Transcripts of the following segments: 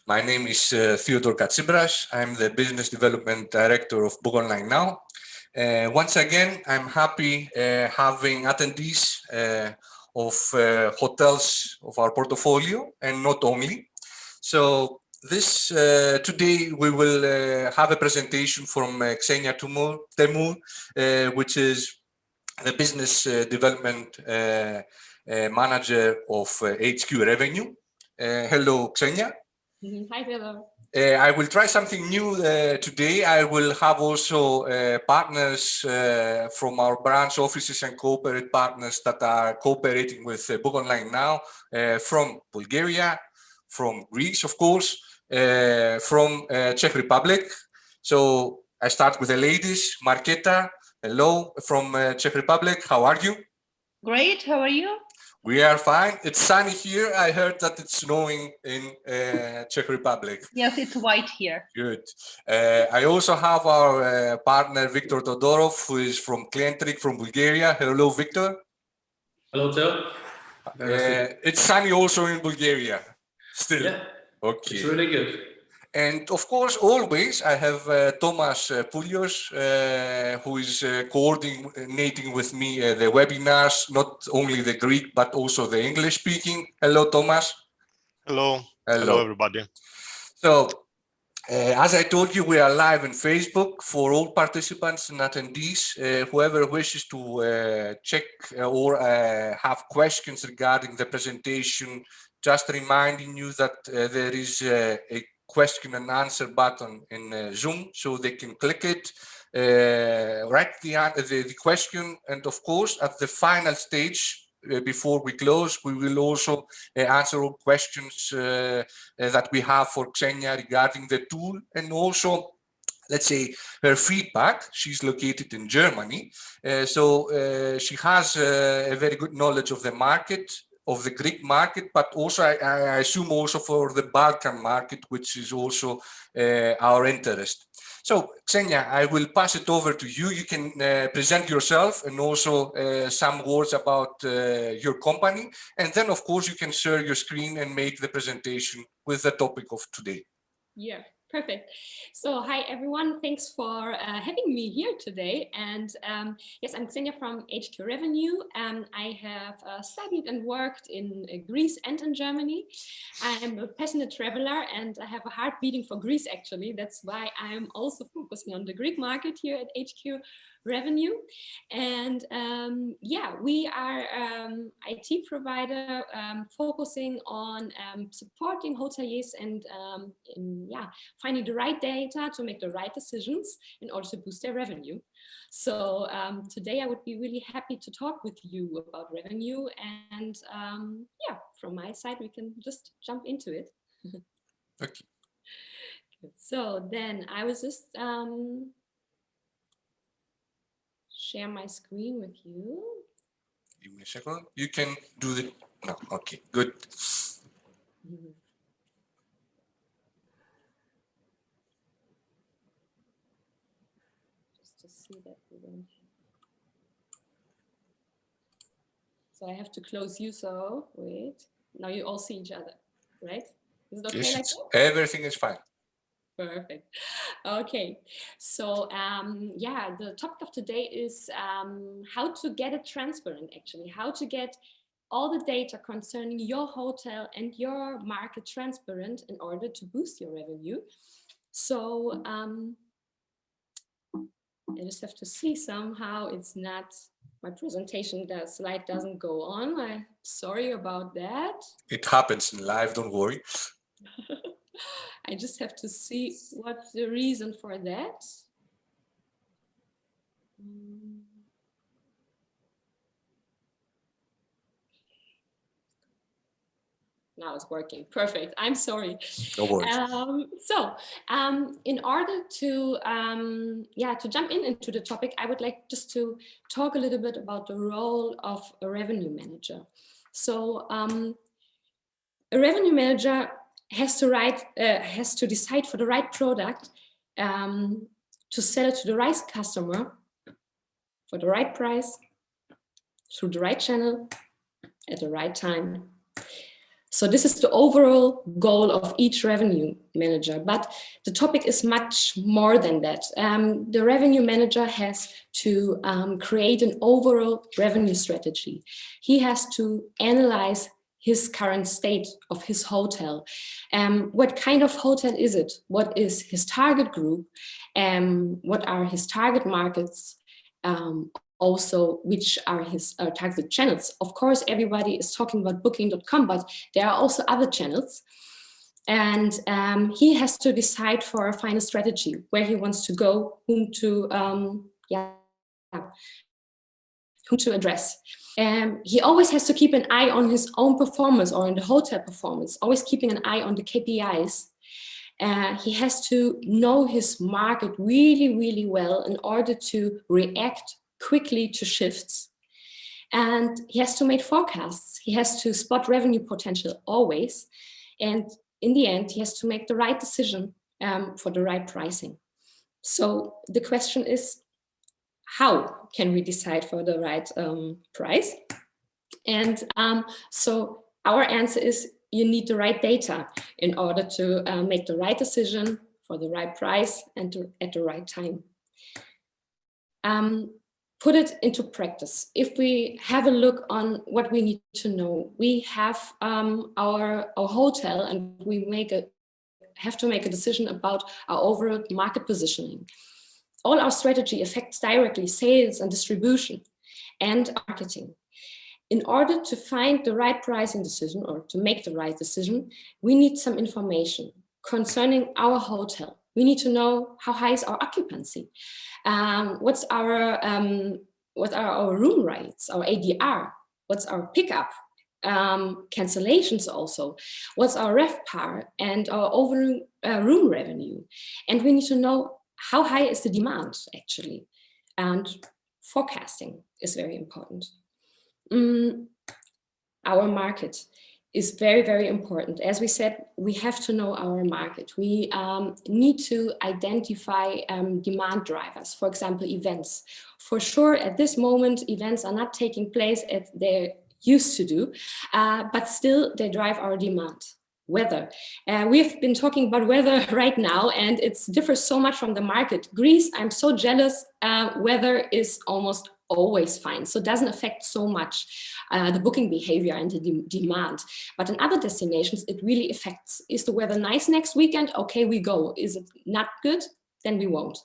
My name is Theodore Katsibras. I'm the Business Development Director of Bookonlinenow. Once again, I'm happy having attendees of hotels of our portfolio, and not only. So this today we will have a presentation from Xenia Temur, which is the Business Development Manager of HQ Revenue. Hello, Xenia. Hi, Theodore. I will try something new today. I will have also partners from our branch offices and corporate partners that are cooperating with Bookonlinenow from Bulgaria, from Greece, of course, from Czech Republic. So I start with the ladies. Marketa, hello, from Czech Republic. How are you? Great. How are you? We are fine. It's sunny here. I heard that it's snowing in Czech Republic. Yes, it's white here. Good. I also have our partner, Victor Todorov, who is from Klientrik from Bulgaria. Hello, Victor. Hello, Theo. It's sunny also in Bulgaria. Still. Yeah. Okay. It's really good. And of course, always I have Thomas Poulios, who is coordinating with me the webinars, not only the Greek, but also the English speaking. Hello, Thomas. Hello. Hello, everybody. So, as I told you, we are live on Facebook for all participants and attendees. Whoever wishes to check or have questions regarding the presentation, just reminding you that there is a question and answer button in Zoom, so they can click it, write the question, and of course, at the final stage, before we close, we will also answer all questions that we have for Xenia regarding the tool, and also, let's say, her feedback. She's located in Germany, so she has a very good knowledge of the market, of the Greek market, but also I assume also for the Balkan market, which is also our interest. So, Xenia, I will pass it over to you. You can present yourself and also some words about your company. And then, of course, you can share your screen and make the presentation with the topic of today. Yeah, perfect. So, hi, everyone. Thanks for having me here today. And yes, I'm Xenia from HQ Revenue. I have studied and worked in Greece and in Germany. I'm a passionate traveler and I have a heart beating for Greece, actually. That's why I'm also focusing on the Greek market here at HQ Revenue. And yeah, we are IT provider focusing on supporting hoteliers and finding the right data to make the right decisions in order to boost their revenue. So today I would be really happy to talk with you about revenue, and yeah, from my side we can just jump into it. Okay. So then I was just share my screen with you. Give me a second. You can do the, no, okay, good. Just to see that we don't. So I have to close you, so wait. Now you all see each other, right? Is it okay Yes, like that? everything is fine. Perfect. Okay, so yeah, the topic of today is how to get it transparent, actually, how to get all the data concerning your hotel and your market transparent in order to boost your revenue. So I just have to see somehow it's not, my presentation, the slide doesn't go on. I'm sorry about that. It happens in life, don't worry. I just have to see what's the reason for that. Now it's working. Perfect. I'm sorry. No worries. In order to to jump into the topic, I would like just to talk a little bit about the role of a revenue manager. So a revenue manager has to decide for the right product, to sell it to the right customer for the right price, through the right channel, at the right time. So this is the overall goal of each revenue manager, but the topic is much more than that. The revenue manager has to create an overall revenue strategy. He has to analyze his current state of his hotel. What kind of hotel is it? What is his target group? What are his target markets? Also, which are his targeted channels. Of course, everybody is talking about booking.com, but there are also other channels. And he has to decide for a final strategy, where he wants to go, whom to address. He always has to keep an eye on his own performance or on the hotel performance, always keeping an eye on the KPIs. He has to know his market really, really well in order to react quickly to shifts. And he has to make forecasts. He has to spot revenue potential always. And in the end, he has to make the right decision for the right pricing. So the question is, how can we decide for the right price? And so our answer is, you need the right data in order to make the right decision for the right price and at the right time. Put it into practice. If we have a look on what we need to know, we have our hotel, and we have to make a decision about our overall market positioning. All our strategy affects directly sales and distribution and marketing. In order to find the right pricing decision, or to make the right decision, we need some information concerning our hotel. We need to know how high is our occupancy, what are our room rates, our ADR, what's our pickup, cancellations also, what's our RevPAR and our overall room revenue. And we need to know how high is the demand actually. And forecasting is very important. Our market is very, very important. As we said, we have to know our market. We need to identify demand drivers, for example, events. For sure, at this moment, events are not taking place as they used to do, but still they drive our demand. Weather. We've been talking about weather right now, and it differs so much from the market. Greece, I'm so jealous, weather is almost always fine. So it doesn't affect so much the booking behavior and the demand. But in other destinations, it really affects. Is the weather nice next weekend? Okay, we go. Is it not good? Then we won't.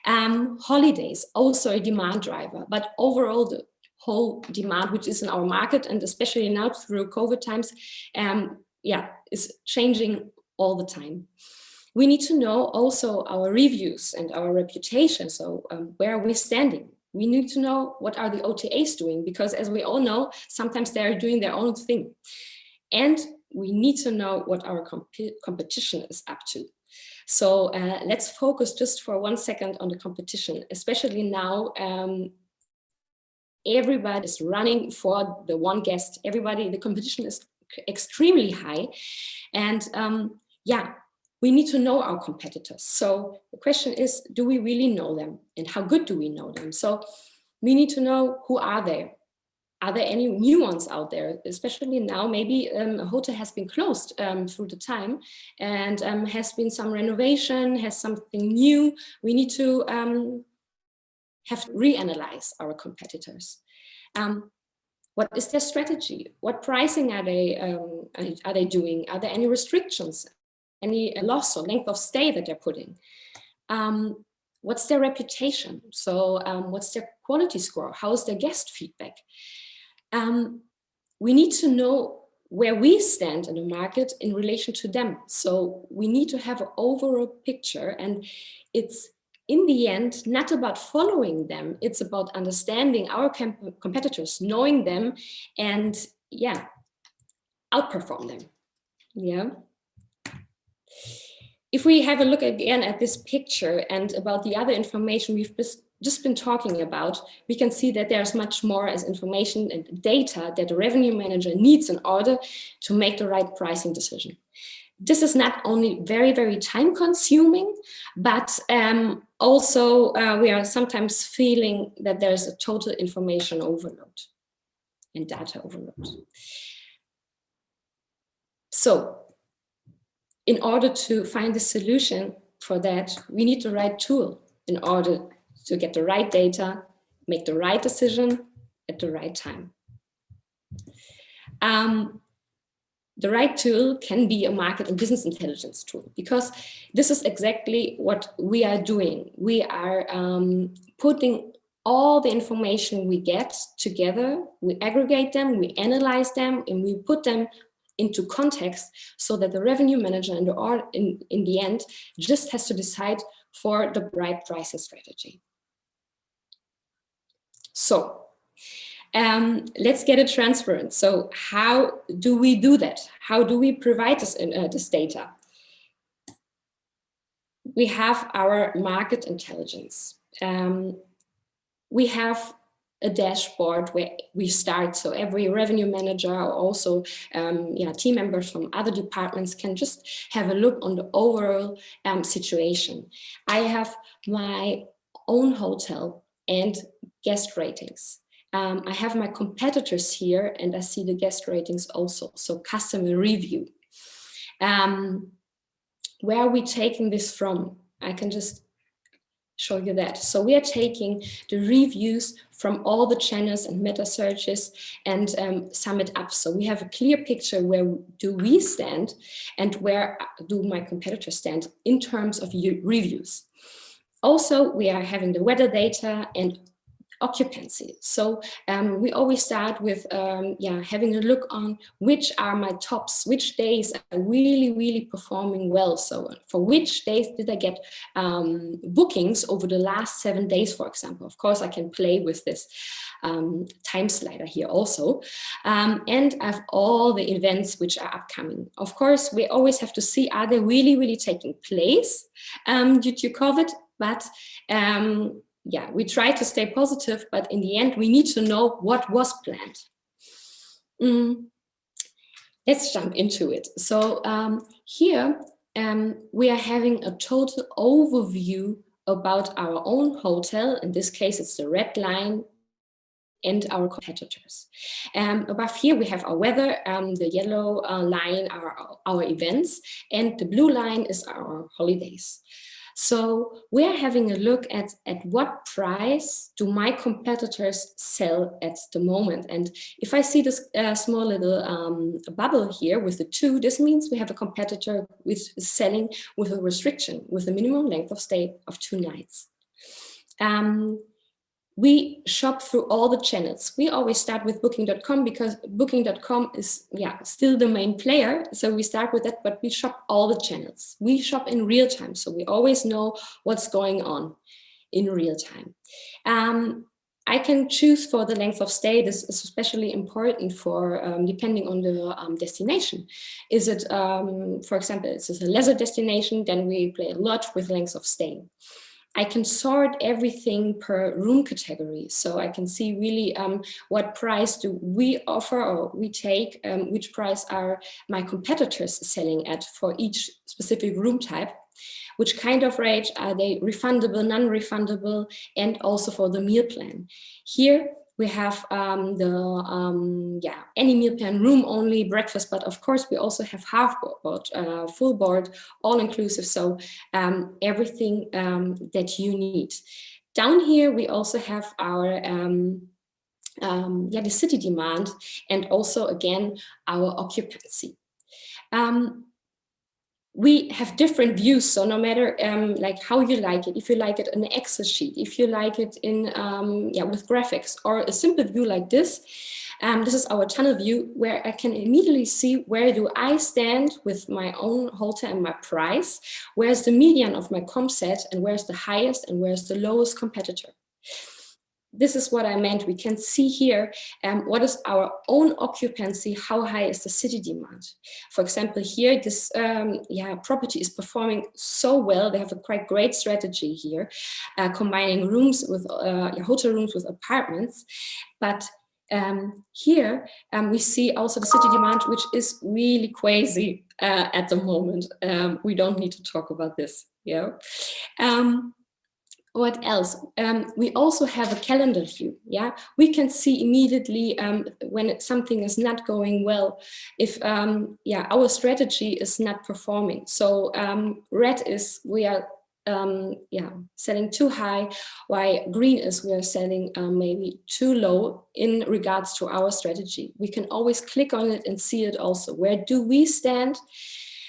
Holidays, also a demand driver, but overall the whole demand, which is in our market, and especially now through COVID times, is changing all the time. We need to know also our reviews and our reputation. So where are we standing? We need to know what are the OTAs doing, because as we all know, sometimes they're doing their own thing. And we need to know what our competition is up to. So let's focus just for 1 second on the competition, especially now. Everybody is running for the one guest. The competition is extremely high. And we need to know our competitors. So the question is, do we really know them? And how good do we know them? So we need to know, who are they? Are there any new ones out there? Especially now, maybe a hotel has been closed through the time, and has been some renovation, has something new. We need to have to reanalyze our competitors. What is their strategy? What pricing are they doing? Are there any restrictions? Any loss or length of stay that they're putting? What's their reputation? So what's their quality score? How is their guest feedback? We need to know where we stand in the market in relation to them. So we need to have an overall picture, and it's in the end not about following them. It's about understanding our competitors, knowing them, and outperform them. Yeah. If we have a look again at this picture and about the other information we've just been talking about, we can see that there's much more as information and data that the revenue manager needs in order to make the right pricing decision. This is not only very, very time consuming, but also we are sometimes feeling that there's a total information overload and data overload. So in order to find a solution for that, we need the right tool in order to get the right data, make the right decision at the right time. The right tool can be a market and business intelligence tool, because this is exactly what we are doing. We are putting all the information we get together, we aggregate them, we analyze them, and we put them into context so that the revenue manager in the end just has to decide for the right pricing strategy. So let's get it transparent. So how do we do that? How do we provide this data? We have our market intelligence. We have a dashboard where we start, so every revenue manager or also team members from other departments can just have a look on the overall situation. I have my own hotel and guest ratings. I have my competitors here, and I see the guest ratings also, so customer review. Where are we taking this from? I can just show you that. So we are taking the reviews from all the channels and meta searches and sum it up. So we have a clear picture, where do we stand and where do my competitors stand in terms of reviews. Also, we are having the weather data and occupancy. So we always start with having a look on which are my tops, which days are really performing well. So for which days did I get bookings over the last 7 days, for example. Of course, I can play with this time slider here also. And I have all the events which are upcoming. Of course, we always have to see, are they really taking place due to COVID? But we try to stay positive, but in the end, we need to know what was planned. Let's jump into it. So here we are having a total overview about our own hotel. In this case, it's the red line and our competitors. Above here, we have our weather. The yellow line are our events, and the blue line is our holidays. So we're having a look at what price do my competitors sell at the moment. And if I see this small little bubble here with the 2, this means we have a competitor which is selling with a restriction, with a minimum length of stay of 2 nights. We shop through all the channels. We always start with Booking.com because Booking.com is still the main player. So we start with that, but we shop all the channels. We shop in real time. So we always know what's going on in real time. I can choose for the length of stay. This is especially important for depending on the destination. Is it, for example, it's a leisure destination, then we play a lot with length of stay. I can sort everything per room category. So I can see really what price do we offer or we take, which price are my competitors selling at for each specific room type, which kind of rate are they refundable, non-refundable, and also for the meal plan. Here we have any meal plan, room only, breakfast, but of course we also have half board, full board, all inclusive. So everything that you need. Down here we also have our the city demand, and also again our occupancy. We have different views, so no matter like how you like it, if you like it in an Excel sheet, if you like it in with graphics, or a simple view like this, this is our tunnel view, where I can immediately see where do I stand with my own hotel and my price, where's the median of my comp set, and where's the highest and where's the lowest competitor. This is what I meant. We can see here what is our own occupancy, how high is the city demand. For example, here this property is performing so well. They have a quite great strategy here, combining rooms with hotel rooms with apartments. But here we see also the city demand, which is really crazy at the moment. We don't need to talk about this. What else? We also have a calendar view. Yeah, we can see immediately when something is not going well, if our strategy is not performing. So red is we are selling too high, while green is we are selling maybe too low in regards to our strategy. We can always click on it and see it also. Where do we stand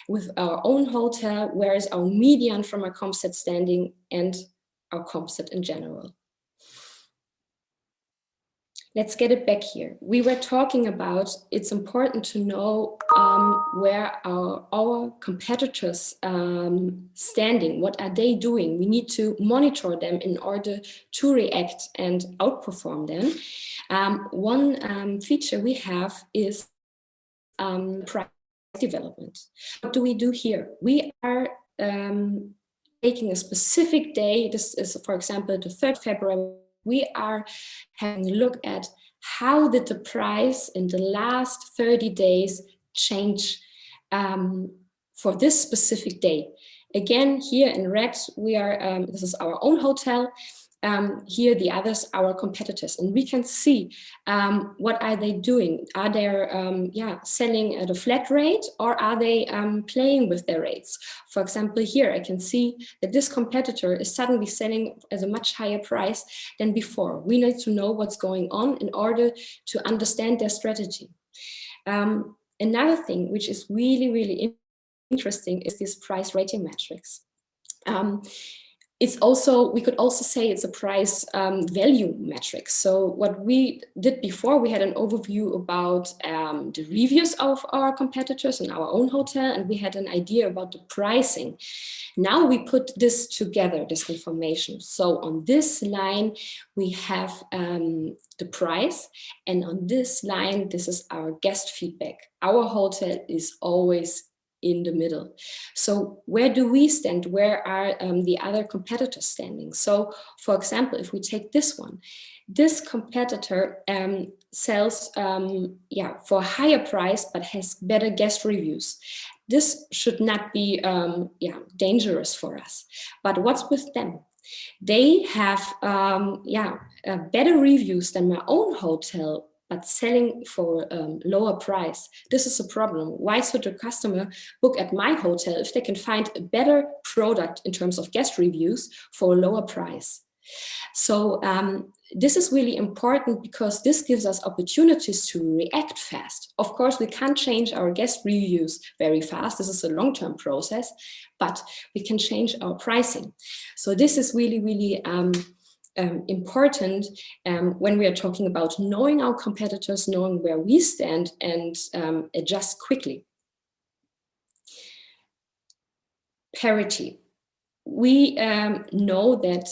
with our own hotel? Where is our median from our comp set standing, and our comp set in general? Let's get it back here. We were talking about it's important to know where our competitors standing, what are they doing? We need to monitor them in order to react and outperform them. One feature we have is price development. What do we do here? We are taking a specific day. This is, for example, the 3rd of February. We are having a look at how did the price in the last 30 days change for this specific day. Again, here in red, we are, this is our own hotel. Here the others, our competitors, and we can see what are they doing. Are they selling at a flat rate, or are they playing with their rates? For example, here I can see that this competitor is suddenly selling at a much higher price than before. We need to know what's going on in order to understand their strategy. Another thing which is really, really interesting is this price rating metrics. It's also, we could also say it's a price value metric. So what we did before, we had an overview about the reviews of our competitors in our own hotel, and we had an idea about the pricing. Now we put this together, this information. So on this line, we have the price, and on this line, this is our guest feedback. Our hotel is always in the middle. So where do we stand? Where are the other competitors standing? So for example, if we take this one, this competitor sells for a higher price, but has better guest reviews. This should not be dangerous for us. But what's with them? They have better reviews than my own hotel, but selling for lower price. This is a problem. Why should a customer book at my hotel if they can find a better product in terms of guest reviews for a lower price? So this is really important because this gives us opportunities to react fast. Of course, we can't change our guest reviews very fast. This is a long-term process, but we can change our pricing. So this is really, really important when we are talking about knowing our competitors, knowing where we stand, and adjust quickly. Parity. We know that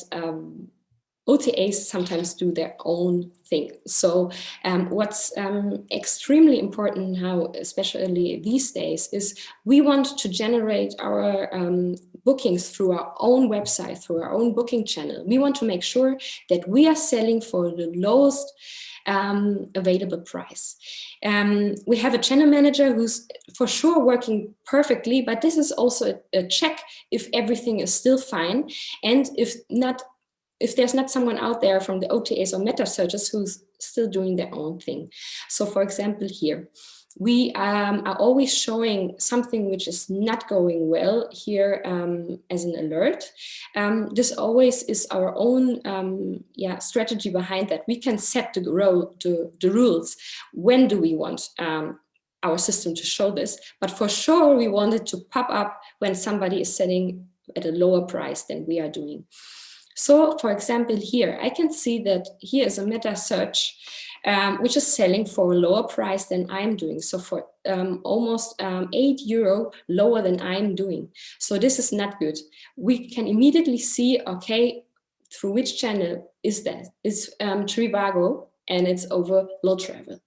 OTAs sometimes do their own thing. So what's extremely important now, especially these days, is we want to generate our bookings through our own website, through our own booking channel. We want to make sure that we are selling for the lowest available price. We have a channel manager who's for sure working perfectly, but this is also a check if everything is still fine, and if there's not someone out there from the OTAs or meta searches who's still doing their own thing. So for example, here, we are always showing something which is not going well here as an alert. This always is our own strategy behind that. We can set the rules. When do we want our system to show this? But for sure, we want it to pop up when somebody is selling at a lower price than we are doing. So for example, here, I can see that here is a meta search which is selling for a lower price than I'm doing. So for almost €8 lower than I'm doing. So this is not good. We can immediately see, okay, through which channel is that? It's Trivago, and it's over low travel.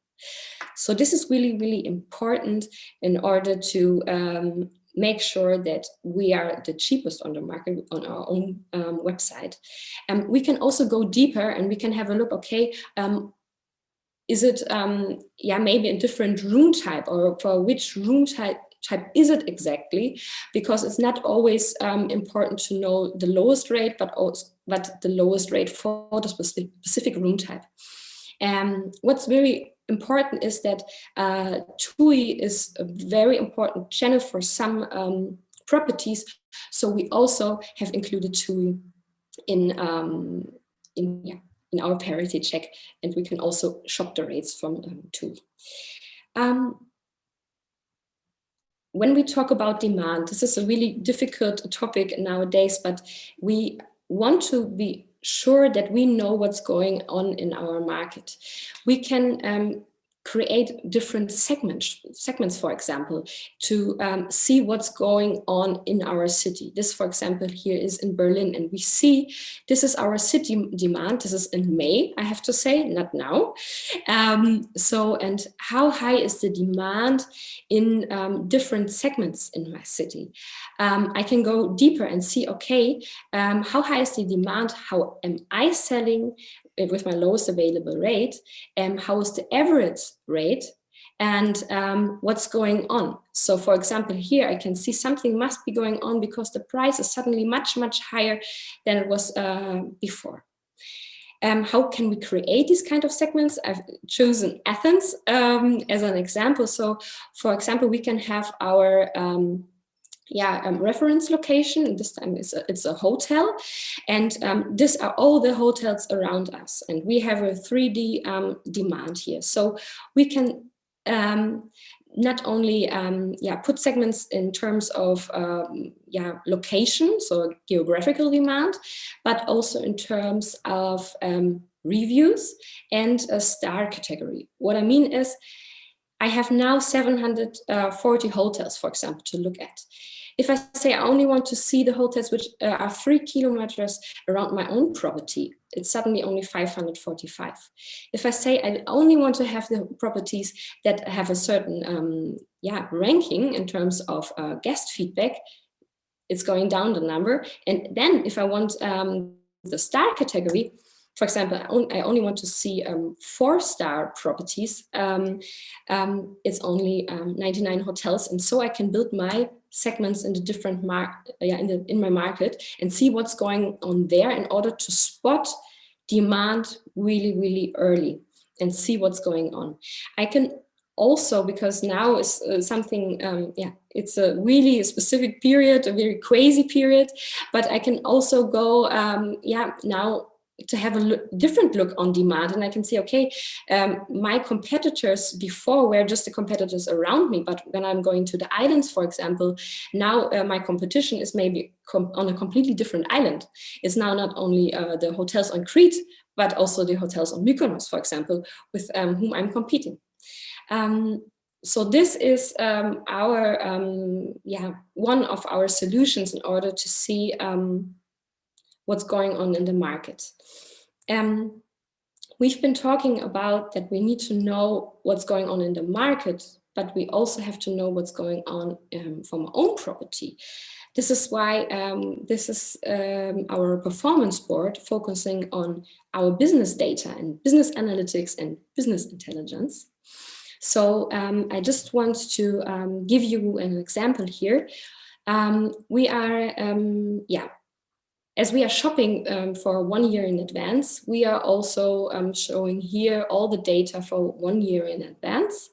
So this is really, really important in order to make sure that we are the cheapest on the market on our own website. We can also go deeper and we can have a look, okay, is it maybe a different room type, or for which room type type is it exactly, because it's not always important to know the lowest rate, but the lowest rate for the specific room type. What's very important is that TUI is a very important channel for some properties, so we also have included TUI in our parity check, and we can also shop the rates from TUI. When we talk about demand, this is a really difficult topic nowadays, but we want to be sure that we know what's going on in our market. We can create different segments, for example, to see what's going on in our city. This, for example, here is in Berlin, and we see this is our city demand. This is in May, I have to say, not now. And how high is the demand in different segments in my city? I can go deeper and see, okay, how high is the demand? How am I selling with my lowest available rate? How is the average rate? And what's going on? So for example, here I can see something must be going on because the price is suddenly much, much higher than it was before. How can we create these kind of segments? I've chosen Athens as an example. So for example, we can have our reference location. This time it's a hotel, and these are all the hotels around us, and we have a 3D demand here. So we can not only put segments in terms of location, so geographical demand, but also in terms of reviews and a star category. What I mean is, I have now 740 hotels, for example, to look at. If I say I only want to see the hotels which are 3 kilometers around my own property, it's suddenly only 545. If I say I only want to have the properties that have a certain ranking in terms of guest feedback, it's going down the number. And then if I want the star category, for example, I only want to see 4-star properties. It's only 99 hotels, and so I can build my segments in the different in my market and see what's going on there in order to spot demand really, really early and see what's going on. I can also, because now is something, it's a really specific period, a very crazy period, but I can also go, now to have a different look on demand, and I can see, okay, my competitors before were just the competitors around me, but when I'm going to the islands, for example, now my competition is maybe on a completely different island. It's now not only the hotels on Crete, but also the hotels on Mykonos, for example, with whom I'm competing. So this is our one of our solutions in order to see what's going on in the market. We've been talking about that we need to know what's going on in the market, but we also have to know what's going on from our own property. This is why this is our performance board focusing on our business data and business analytics and business intelligence. So I just want to give you an example here. We are, as we are shopping for 1 year in advance, we are also showing here all the data for 1 year in advance.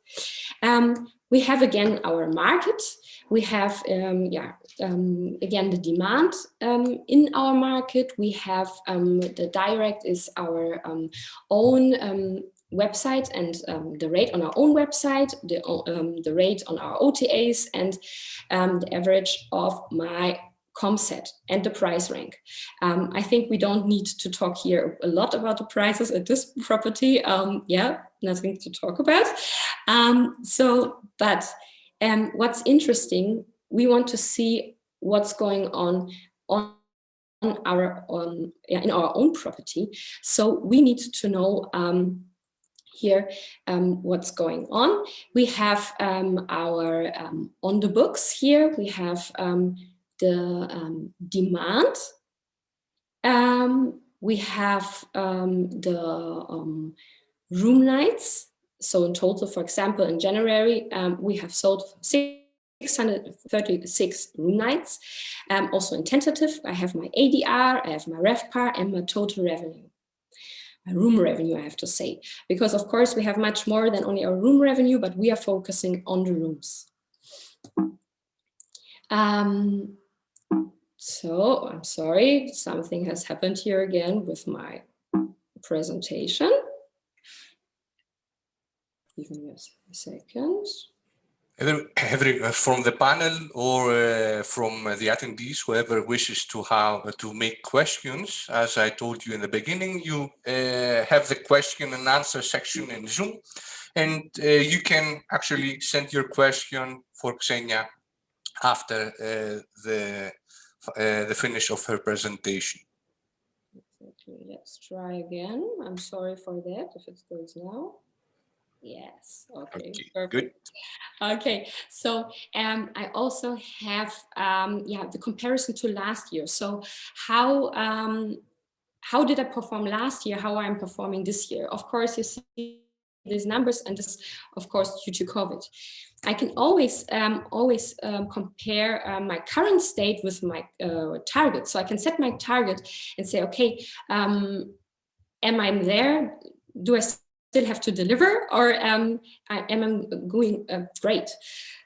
We have again our market. We have again the demand in our market. We have the direct is our own website and the rate on our own website, the rate on our OTAs, and the average of my ComSet and the price rank. I think we don't need to talk here a lot about the prices at this property. Nothing to talk about. But what's interesting, we want to see what's going on in our own property. So we need to know here what's going on. We have our on the books here. We have the demand. We have the room nights. So in total, for example, in January, we have sold 636 room nights. Also in tentative, I have my ADR, I have my RevPAR, and my total revenue. My room revenue, I have to say, because of course we have much more than only our room revenue, but we are focusing on the rooms. So I'm sorry, something has happened here again with my presentation. Give me a second. From the panel or from the attendees, whoever wishes to make questions, as I told you in the beginning, you have the question and answer section in Zoom, and you can actually send your question for Xenia after the finish of her presentation. Okay, let's try again. I'm sorry for that, if it goes now. Yes, okay, perfect. Good. Okay, so I also have the comparison to last year. So how did I perform last year? How I'm performing this year? Of course, you see these numbers, and this, of course, due to COVID. I can always compare my current state with my target. So I can set my target and say, okay, am I there? Do I still have to deliver, or am I going great?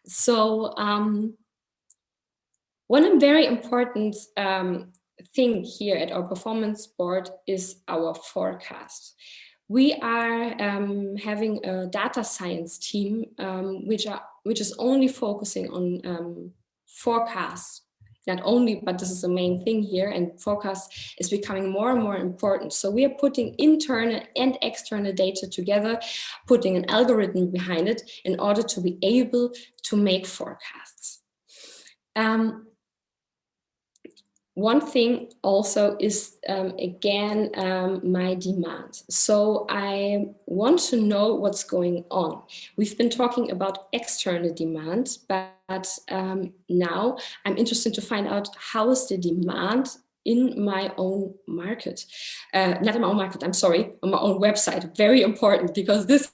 So one very important thing here at our performance board is our forecast. We are having a data science team which is only focusing on forecasts. Not only, but this is the main thing here, and forecast is becoming more and more important. So we are putting internal and external data together, putting an algorithm behind it in order to be able to make forecasts. One thing also is, again, my demand. So I want to know what's going on. We've been talking about external demand, but now I'm interested to find out how is the demand in my own market. Not in my own market, I'm sorry, on my own website. Very important, because this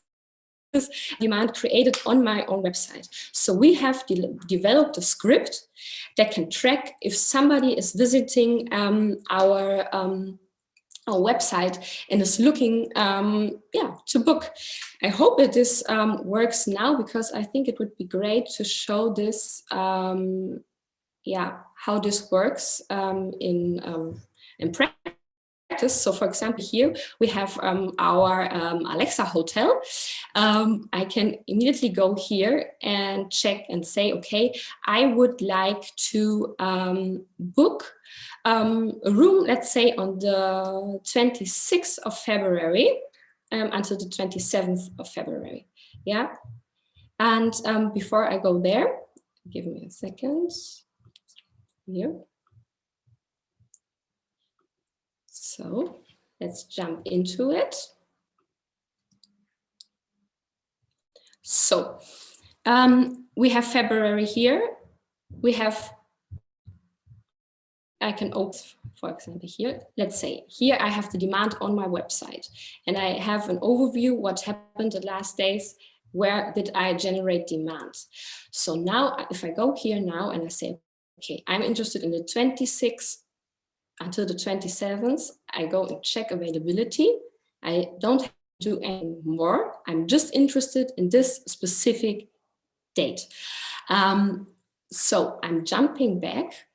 demand created on my own website. So we have developed a script that can track if somebody is visiting our website and is looking to book. I hope that this works now, because I think it would be great to show this how this works in practice. So for example, here we have our Alexa hotel. I can immediately go here and check and say, okay, I would like to book a room, let's say on the 26th of February until the 27th of February. Yeah. And before I go there, give me a second here. So let's jump into it. So we have February here. We have, I can open, for example, here. Let's say here I have the demand on my website, and I have an overview what happened the last days. Where did I generate demand? So now if I go here now and I say, okay, I'm interested in the 26th until the 27th, I go and check availability. I don't have to do any more. I'm just interested in this specific date. So I'm jumping back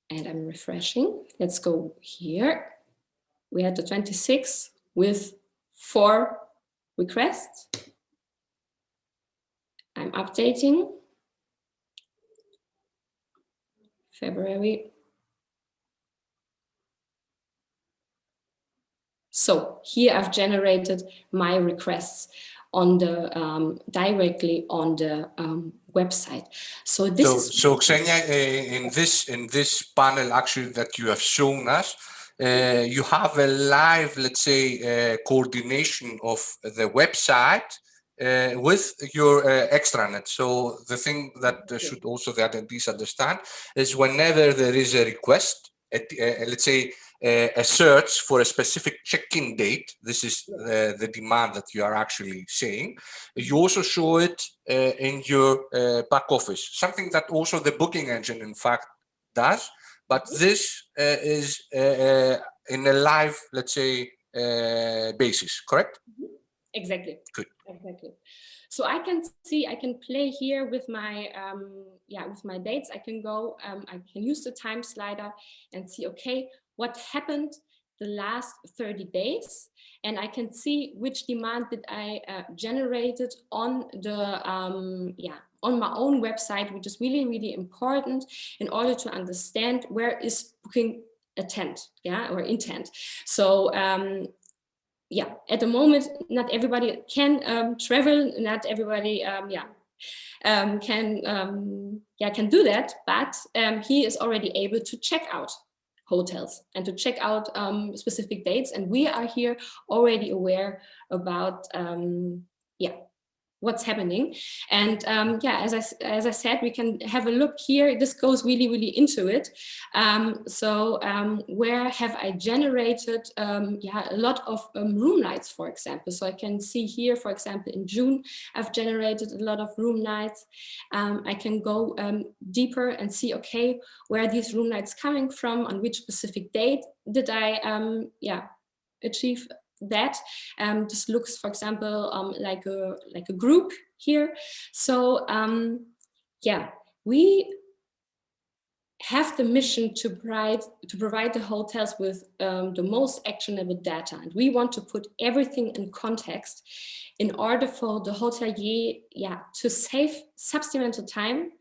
and I'm refreshing. Let's go here. We had the 26th with 4 requests. I'm updating. February. So here I've generated my requests on the directly on the website. So this. So Xenia, in this panel actually that you have shown us, you have a live, let's say, coordination of the website with your extranet. So the thing that should also the attendees understand is whenever there is a request, let's say, a search for a specific check-in date. This is the demand that you are actually saying. You also show it in your back office, something that also the booking engine, in fact, does. But this is in a live, let's say, basis, correct? Exactly. Good. Exactly. So I can see, I can play here with my, with my dates. I can go, I can use the time slider and see, okay, what happened the last 30 days, and I can see which demand did I generated on the on my own website, which is really, really important in order to understand where is booking intent, intent. So at the moment, not everybody can travel, not everybody can do that, but he is already able to check out hotels and to check out specific dates, and we are here already aware about what's happening. And as I said, we can have a look here. This goes really, really into it. Where have I generated a lot of room nights, for example? So I can see here, for example, in June, I've generated a lot of room nights. I can go deeper and see, okay, where are these room nights coming from? On which specific date did I achieve that? This looks, for example, like a group here. So we have the mission to provide the hotels with the most actionable data, and we want to put everything in context in order for the hotelier to save substantial time,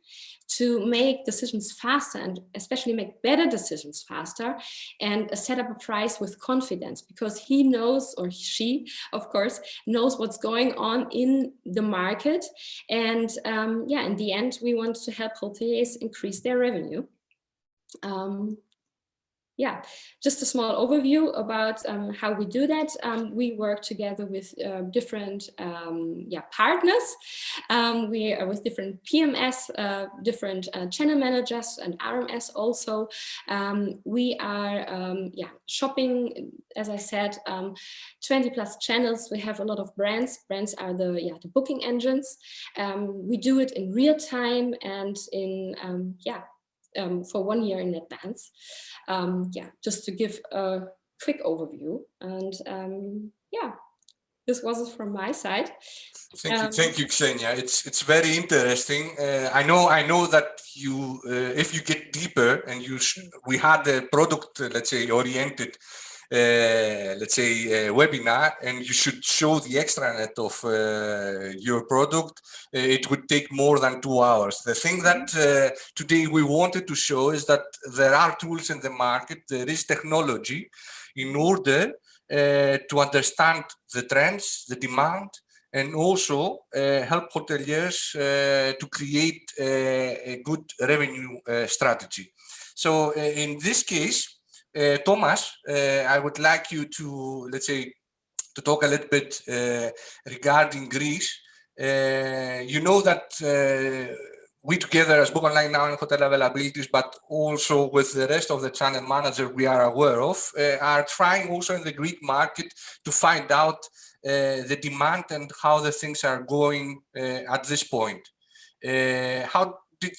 to make decisions faster, and especially make better decisions faster, and set up a price with confidence, because he knows, or she, of course, knows what's going on in the market. And in the end, we want to help hoteliers increase their revenue. Just a small overview about how we do that. We work together with different partners. We are with different PMS, different channel managers and RMS also. We are shopping, as I said, 20 plus channels. We have a lot of brands. Brands are the booking engines. We do it in real time and in for 1 year in advance. Just to give a quick overview. And this was it from my side. Thank you, Xenia. It's very interesting. I know that you, if you get deeper, and we had a product, let's say, oriented, webinar, and you should show the extranet of your product. It would take more than 2 hours. The thing that today we wanted to show is that there are tools in the market, there is technology in order to understand the trends, the demand, and also help hoteliers to create a good revenue strategy. So in this case, Thomas, I would like you to, let's say, to talk a little bit regarding Greece. You know that we together as Bookonlinenow and Hotel Availabilities, but also with the rest of the channel manager we are aware of, are trying also in the Greek market to find out the demand and how the things are going at this point. How do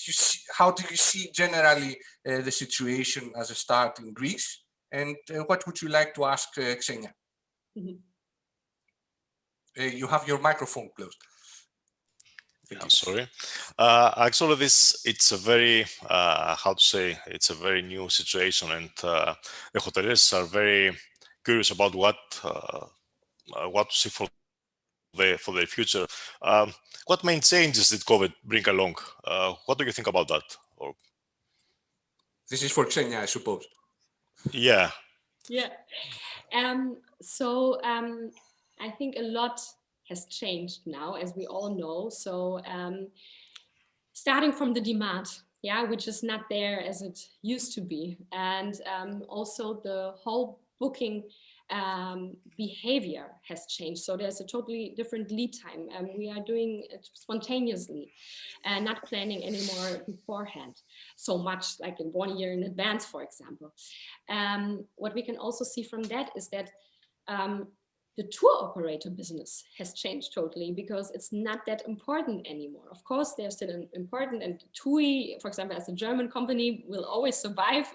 you see generally the situation as a start in Greece, and what would you like to ask Xenia? You have your microphone closed. I'm sorry. Actually, it's a very it's a very new situation, and the hoteliers are very curious about what to see for the future. What main changes did COVID bring along? What do you think about that? Or this is for Xenia, I suppose. Yeah. I think a lot has changed now, as we all know. So starting from the demand, which is not there as it used to be, and also the whole booking behavior has changed. So there's a totally different lead time. We are doing it spontaneously and not planning anymore beforehand, so much like in 1 year in advance, for example. What we can also see from that is that the tour operator business has changed totally, because it's not that important anymore. Of course, they're still important, and TUI, for example, as a German company, will always survive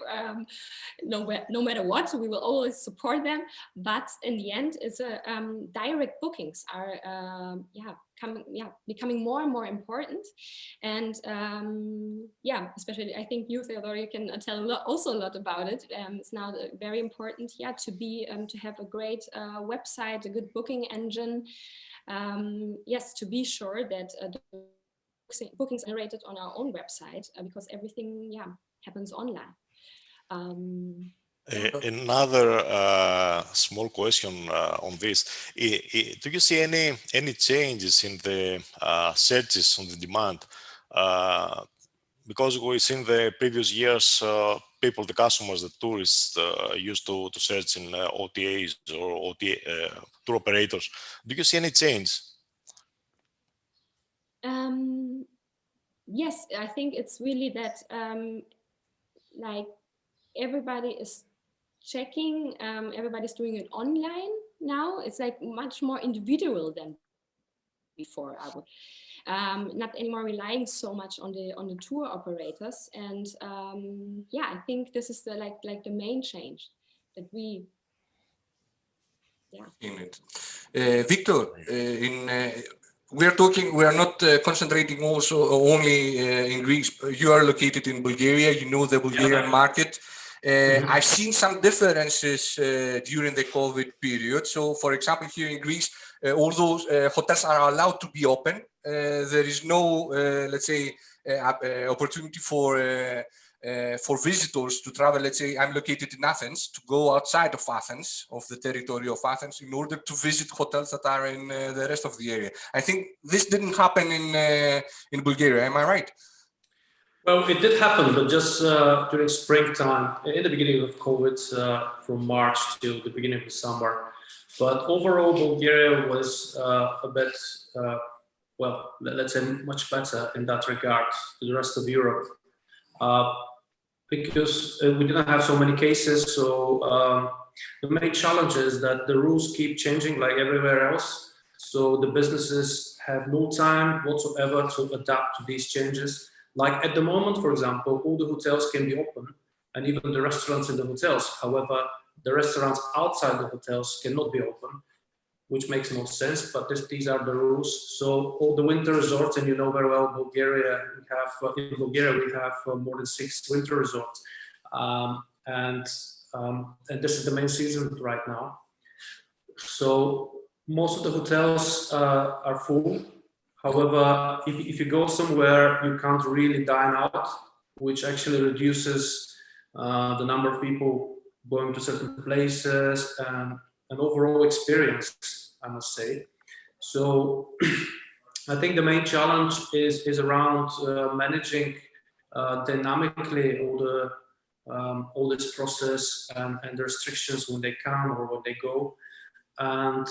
no matter what. So we will always support them. But in the end, it's direct bookings are becoming more and more important. And especially I think you, Theodore, you can tell also a lot about it. It's now very important, to have a great website, a good booking engine. To be sure that the bookings are generated on our own website, because everything happens online. Another small question on this. Do you see any changes in the searches on the demand? Because we've seen the previous years, the customers, the tourists used to search in OTAs or tour operators. Do you see any change? Yes, I think it's really that like everybody is checking, everybody's doing it online now. It's like much more individual than before. I would not anymore relying so much on the tour operators. And I think this is the the main change that we in it. Victor, we are not concentrating also only in Greece. You are located in Bulgaria, you know the Bulgarian market. I've seen some differences during the COVID period. So for example, here in Greece, although hotels are allowed to be open, there is no, let's say, opportunity for visitors to travel. Let's say I'm located in Athens, to go outside of Athens, of the territory of Athens, in order to visit hotels that are in the rest of the area. I think this didn't happen in Bulgaria. Am I right? Well, it did happen, but just during springtime, in the beginning of COVID, from March till the beginning of the summer. But overall, Bulgaria was a bit, let's say much better in that regard to the rest of Europe. Because we didn't have so many cases. So the main challenge is that the rules keep changing like everywhere else. So the businesses have no time whatsoever to adapt to these changes. Like at the moment, for example, all the hotels can be open, and even the restaurants in the hotels. However, the restaurants outside the hotels cannot be open, which makes no sense, but these are the rules. So all the winter resorts, and you know very well, Bulgaria, we have more than 6 winter resorts. And this is the main season right now. So most of the hotels are full. However, if you go somewhere, you can't really dine out, which actually reduces the number of people going to certain places and an overall experience, I must say. So I think the main challenge is around managing dynamically all this process and the restrictions when they come or when they go, and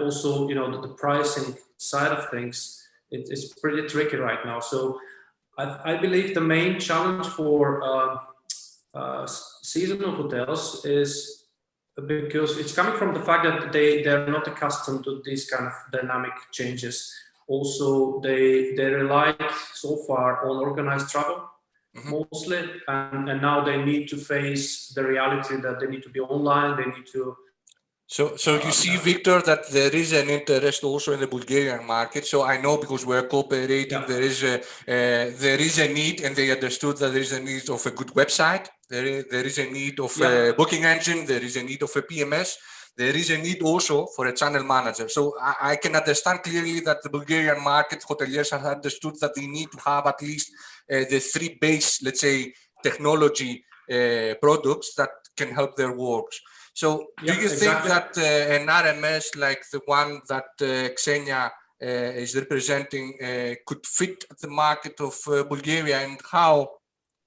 also the pricing side of things. It's pretty tricky right now. So I believe the main challenge for seasonal hotels is because it's coming from the fact that they're not accustomed to these kind of dynamic changes. Also, they relied so far on organized travel, mostly, and now they need to face the reality that they need to be online, they need to. So you see, Victor, that there is an interest also in the Bulgarian market. So I know, because we're cooperating, there is a need, and they understood that there is a need of a good website. There is a need of a booking engine. There is a need of a PMS. There is a need also for a channel manager. So I can understand clearly that the Bulgarian market hoteliers have understood that they need to have at least the 3 base, let's say, technology products that can help their works. So do you think that an RMS like the one that Xenia is representing could fit the market of Bulgaria, and how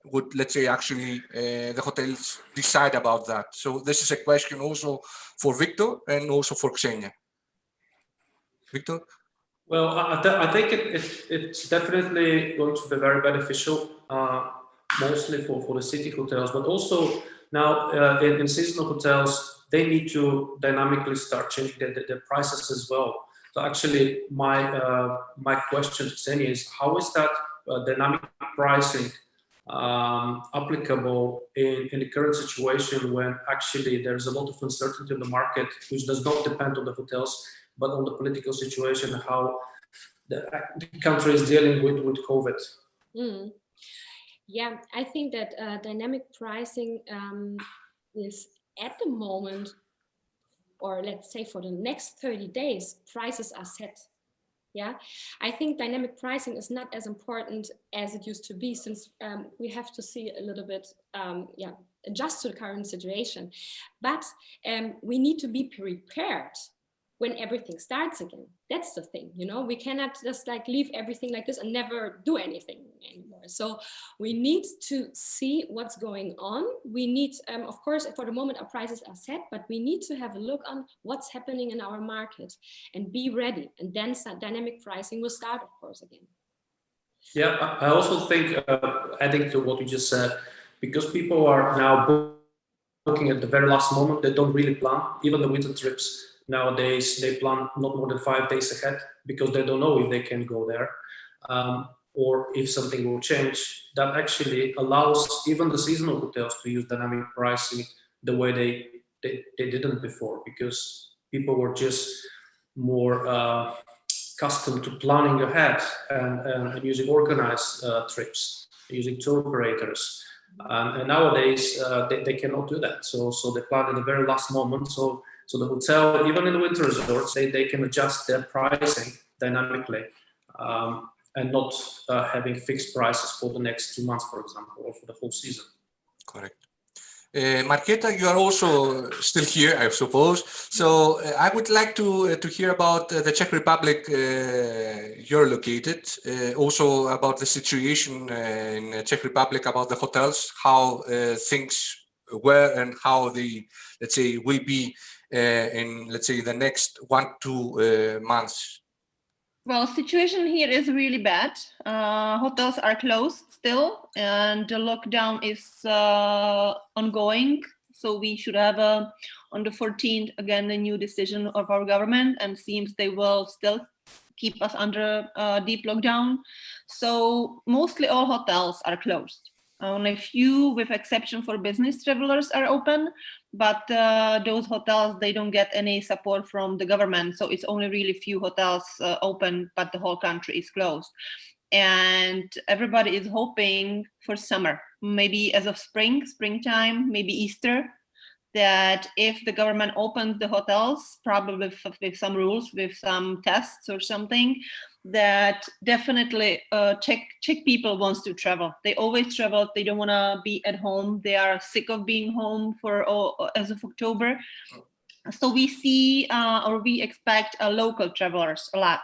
would, let's say, actually the hotels decide about that? So this is a question also for Victor and also for Xenia. Victor? Well, I think it's definitely going to be very beneficial, mostly for the city hotels, but also now in seasonal hotels, they need to dynamically start changing their prices as well. So actually, my question to Xenia is, how is that dynamic pricing applicable in the current situation when actually there's a lot of uncertainty in the market, which does not depend on the hotels, but on the political situation, how the country is dealing with COVID. Mm. Yeah, I think that dynamic pricing is at the moment, or let's say for the next 30 days, prices are set. Yeah, I think dynamic pricing is not as important as it used to be, since we have to see a little bit, adjust to the current situation. But we need to be prepared when everything starts again. That's the thing, you know, we cannot just like leave everything like this and never do anything anymore. So we need to see what's going on. We need, of course, for the moment our prices are set, but we need to have a look on what's happening in our market and be ready. And then dynamic pricing will start, of course, again. Yeah, I also think, adding to what you just said, because people are now booking at the very last moment, they don't really plan. Even the winter trips nowadays, they plan not more than 5 days ahead because they don't know if they can go there or if something will change. That actually allows even the seasonal hotels to use dynamic pricing the way they didn't before, because people were just more accustomed to planning ahead and using organized trips, using tour operators. And nowadays they cannot do that. So they plan at the very last moment. So the hotel, even in the winter resorts, they can adjust their pricing dynamically and not having fixed prices for the next 2 months, for example, or for the whole season. Correct. Marketa, you are also still here, I suppose. So I would like to hear about the Czech Republic you're located, also about the situation in Czech Republic, about the hotels, how things were and how they, let's say, will be in, let's say, the next 1-2 months. Well, situation here is really bad. Hotels are closed still, and the lockdown is ongoing. So we should have on the 14th again a new decision of our government, and seems they will still keep us under deep lockdown. So mostly all hotels are closed. Only a few, with exception for business travelers, are open, but those hotels, they don't get any support from the government. So it's only really few hotels open, but the whole country is closed. And everybody is hoping for summer, maybe as of springtime, maybe Easter, that if the government opens the hotels, probably with some rules, with some tests or something, that definitely Czech people wants to travel. They always travel. They don't want to be at home. They are sick of being home as of October. So we see or we expect local travelers a lot.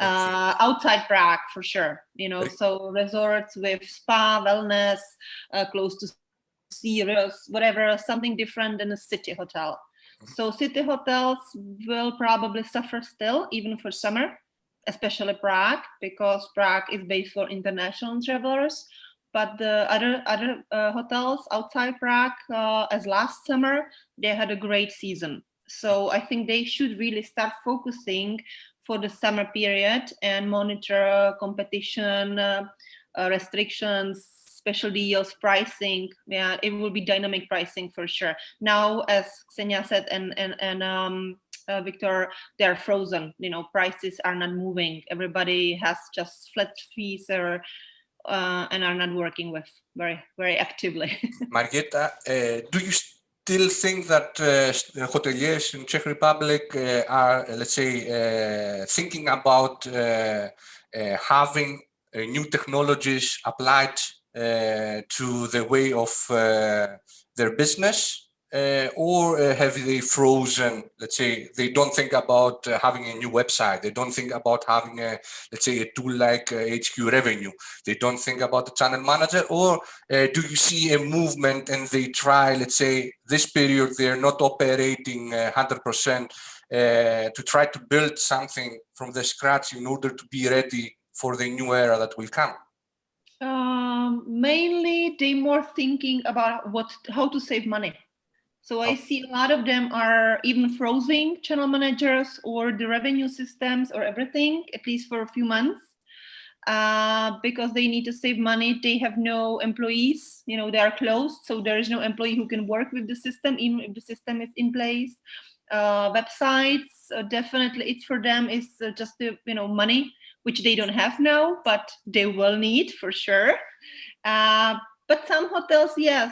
Outside Prague for sure, you know, so resorts with spa, wellness, close to serious, whatever, something different than a city hotel. So city hotels will probably suffer still, even for summer, especially Prague, because Prague is based for international travelers. But the other hotels outside Prague, as last summer, they had a great season. So I think they should really start focusing for the summer period and monitor competition, restrictions, special deals, pricing. Yeah, it will be dynamic pricing for sure. Now, as Xenia said and Victor, they're frozen. You know, prices are not moving. Everybody has just flat fees and are not working with very actively. Margita, do you still think that hoteliers in Czech Republic are, let's say, thinking about having new technologies applied to the way of their business? or have they frozen? Let's say they don't think about having a new website. They don't think about having let's say a tool like HQ Revenue. They don't think about the channel manager, or do you see a movement and they try, let's say, this period they're not operating 100% to try to build something from the scratch in order to be ready for the new era that will come? Mainly, they more thinking about how to save money. So I see a lot of them are even frozen channel managers or the revenue systems or everything, at least for a few months, because they need to save money. They have no employees, you know, they are closed. So there is no employee who can work with the system, even if the system is in place. Websites, definitely it's for them is just the, you know, money, which they don't have now, but they will need for sure. But some hotels, yes,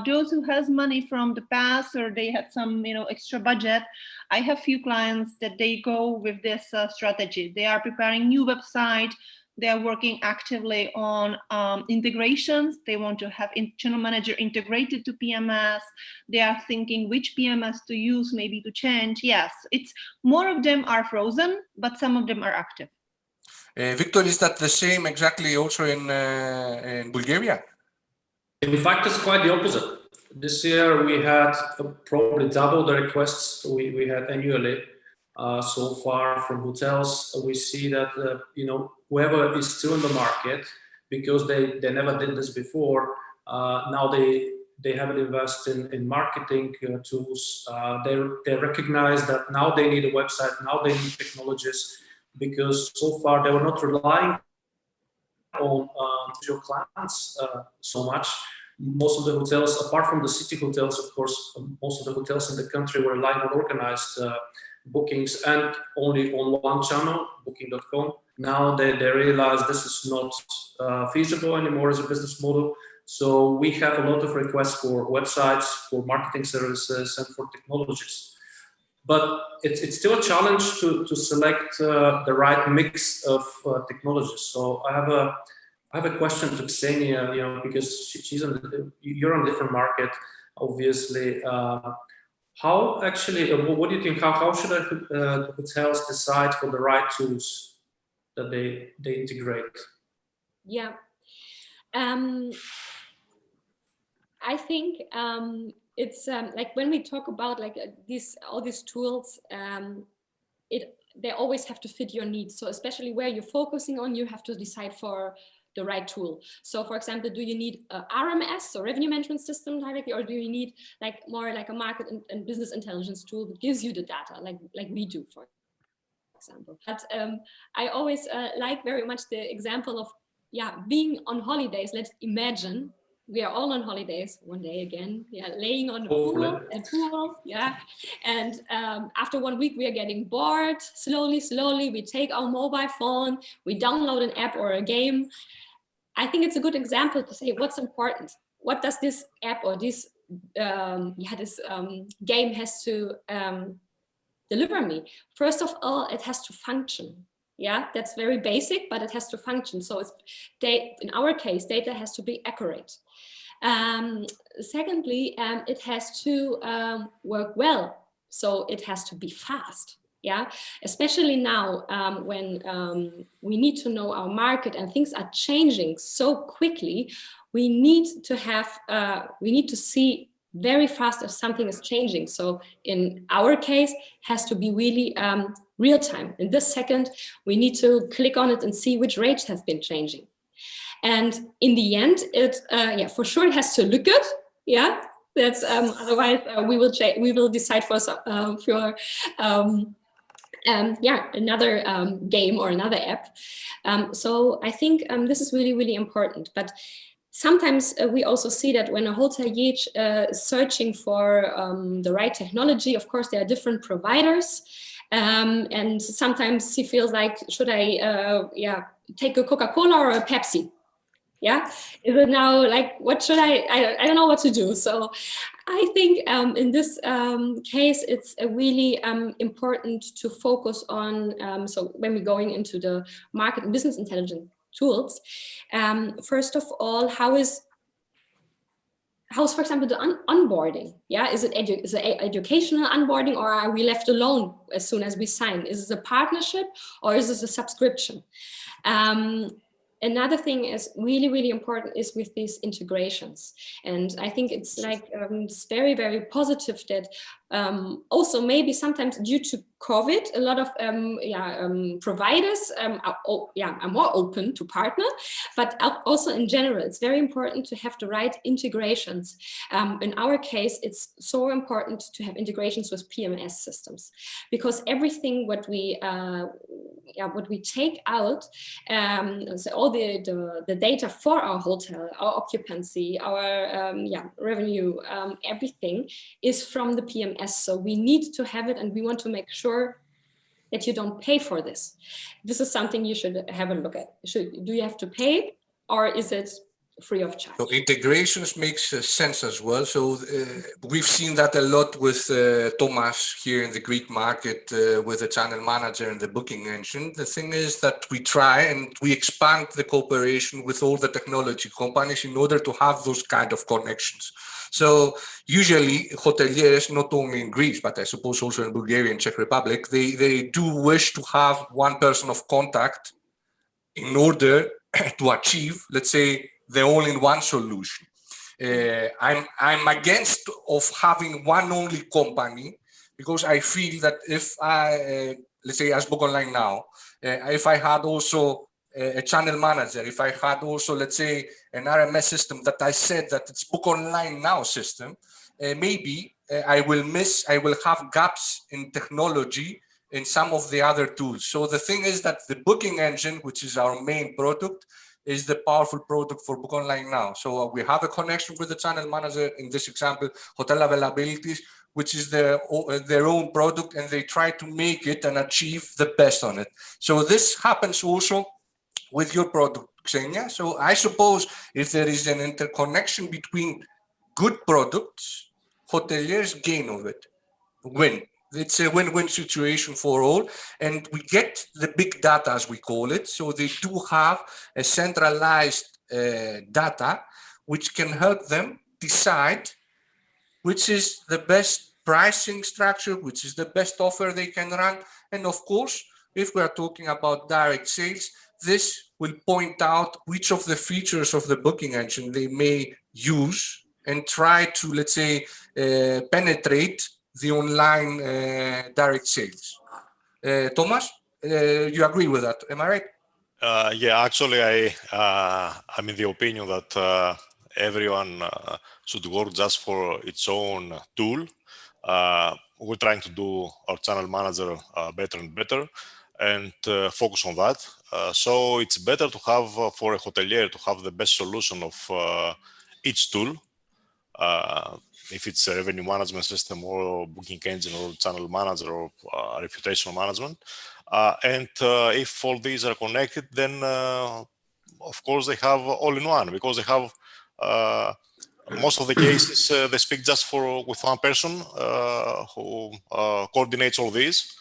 those who has money from the past or they had some, you know, extra budget. I have few clients that they go with this strategy. They are preparing new website. They are working actively on integrations. They want to have channel manager integrated to PMS. They are thinking which PMS to use, maybe to change. Yes, it's more of them are frozen, but some of them are active. Victor, is that the same exactly also in Bulgaria? In fact, it's quite the opposite. This year we had probably double the requests we had annually so far from hotels. We see that you know, whoever is still in the market, because they never did this before, now they haven't invested in marketing tools. They recognize that now they need a website, now they need technologies, because so far they were not relying on your clients so much. Most of the hotels, apart from the city hotels, of course, most of the hotels in the country were relying on organized bookings and only on one channel, booking.com. Now they realize this is not feasible anymore as a business model. So we have a lot of requests for websites, for marketing services, and for technologies. But it's still a challenge to select the right mix of technologies. So I have a question to Xenia, you know, because you're on a different market, obviously. How actually, what do you think? How should the hotels decide for the right tools that they integrate? Yeah, I think it's like when we talk about like all these tools, they always have to fit your needs. So especially where you're focusing on, you have to decide for the right tool. So for example, do you need a RMS, so revenue management system directly, or do you need like more like a market and business intelligence tool that gives you the data like we do, for example. But I always like very much the example of, yeah, being on holidays. Let's imagine we are all on holidays one day again, yeah, laying on the pool, yeah. And after 1 week, we are getting bored. Slowly, we take our mobile phone, we download an app or a game. I think it's a good example to say what's important. What does this app or this game has to deliver me? First of all, it has to function. Yeah, that's very basic, but it has to function. So in our case, data has to be accurate. Secondly, it has to work well. So it has to be fast. Yeah, especially now when we need to know our market and things are changing so quickly, we need to see very fast if something is changing. So in our case, has to be really real time. In this second, we need to click on it and see which rates have been changing. And in the end, for sure it has to look good. Yeah, that's otherwise we will decide for another game or another app. So I think this is really, really important. But sometimes we also see that when a hotelier is searching for the right technology, of course, there are different providers. And sometimes he feels like, should I take a Coca-Cola or a Pepsi? Yeah, is it now like, what should I don't know what to do. So I think in this case, it's really important to focus on, so when we're going into the market and business intelligence tools, first of all, how is how's, for example, the onboarding? Yeah, is it educational onboarding, or are we left alone as soon as we sign? Is this a partnership or is this a subscription? Another thing is really, really important is with these integrations. And I think it's like, it's very, very positive that also maybe sometimes due to COVID, a lot of providers are more open to partner, but also in general, it's very important to have the right integrations. In our case, it's so important to have integrations with PMS systems, because everything what we take out, so all the data for our hotel, our occupancy, our revenue, everything is from the PMS. So we need to have it, and we want to make sure that you don't pay for this. This is something you should have a look at. Do you have to pay, or is it free of charge? So integrations makes sense as well. So we've seen that a lot with Thomas here in the Greek market, with the channel manager and the booking engine. The thing is that we try and we expand the cooperation with all the technology companies in order to have those kind of connections. So usually hoteliers, not only in Greece, but I suppose also in Bulgaria and Czech Republic, they do wish to have one person of contact in order to achieve, let's say, the all-in-one solution. I'm against of having one only company, because I feel that if I, let's say as Bookonlinenow, if I had also a channel manager, if I had also, let's say, an RMS system that I said that it's Bookonlinenow system, maybe I will have gaps in technology in some of the other tools. So the thing is that the booking engine, which is our main product, is the powerful product for Bookonlinenow. So we have a connection with the channel manager, in this example, hotel availabilities, which is their own product, and they try to make it and achieve the best on it. So this happens also with your product, Xenia. So I suppose if there is an interconnection between good products, hoteliers gain of it, win. It's a win-win situation for all, and we get the big data, as we call it. So they do have a centralized data which can help them decide which is the best pricing structure, which is the best offer they can run. And of course, if we are talking about direct sales, this will point out which of the features of the booking engine they may use and try to, let's say, penetrate the online direct sales. Thomas, you agree with that? Am I right? Yeah, actually, I'm in the opinion that everyone should work just for its own tool. We're trying to do our channel manager better and better, and focus on that. So it's better to have, for a hotelier, to have the best solution of each tool. If it's a revenue management system or booking engine or channel manager or reputational management. And if all these are connected, then of course they have all-in-one, because they have most of the cases they speak just with one person who coordinates all these.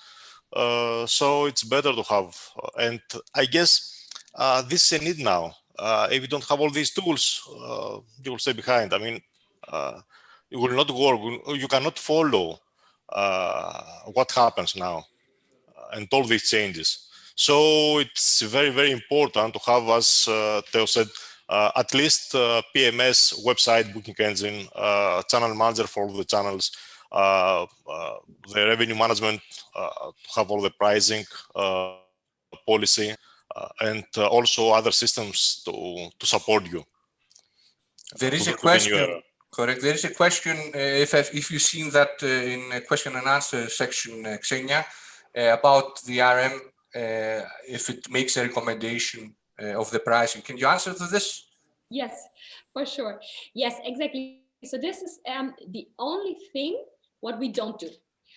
So it's better to have, and I guess this is a need now. If you don't have all these tools, you will stay behind. I mean, it will not work. You cannot follow what happens now and all these changes. So it's very, very important to have, as Theo said, at least PMS, website, booking engine, channel manager for all the channels, the revenue management, to have all the pricing policy, and also other systems to support you. There is a question. Correct. There is a question, if you've seen that in a question and answer section, Xenia, about the RM, if it makes a recommendation of the pricing. Can you answer to this? Yes, for sure. Yes, exactly. So this is the only thing what we don't do.